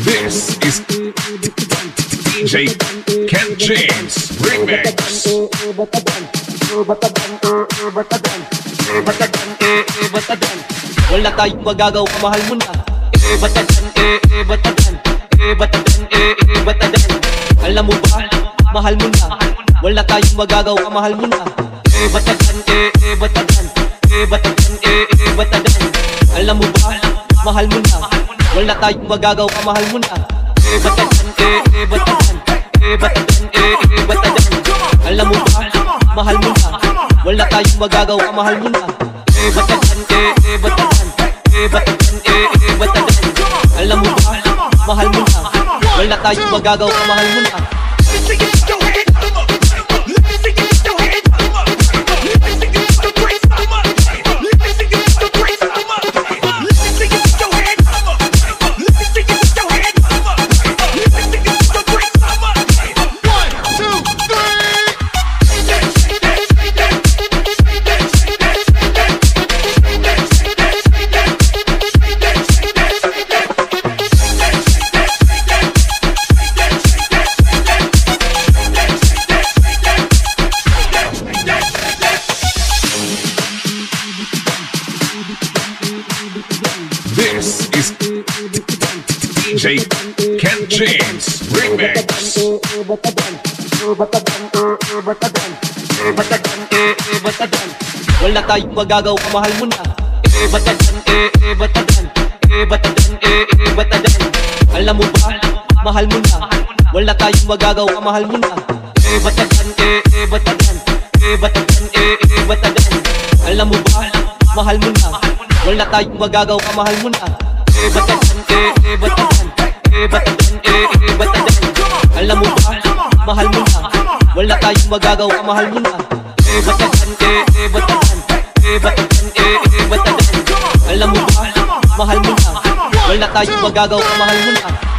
This is DJ Ken James Remix. Wala tayong magagawa, mahal mo na. Batadan, batadan, batadan, batadan. Alam mo ba, mahal mo na. Wala tayong magagawa, mahal mo na. Batadan, batadan, batadan, batadan. Alam mo ba, mahal mo na. Wala tayong magagawa, mahal mo na. Batadan, batadan, batadan, batadan. Alam mo ba, mahal mo na. Wala tayong magagawa, mahal mo na. Batadan, batadan, batadan, batadan. Alam mo ba, mahal mo na. Wala tayong magagawa, mahal mo na. This is DJ Ken James Remix. Wala tayong magagawa, mahal mo na. Batadan, batadan, batadan, batadan. Alam mo ba, mahal mo na. Wala tayong magagawa, mahal mo na. Batadan, batadan, batadan, batadan. Alam mo ba, mahal mo na. Wala tayong magagawa, mahal mo na. Batadan, batadan, batadan, batadan. Alam mo ba, mahal mo na. Wala tayong magagawa, mahal mo na. Batadan, batadan, batadan, batadan. Alam mo ba, mahal mo na. Wala tayong magagawa, mahal mo na.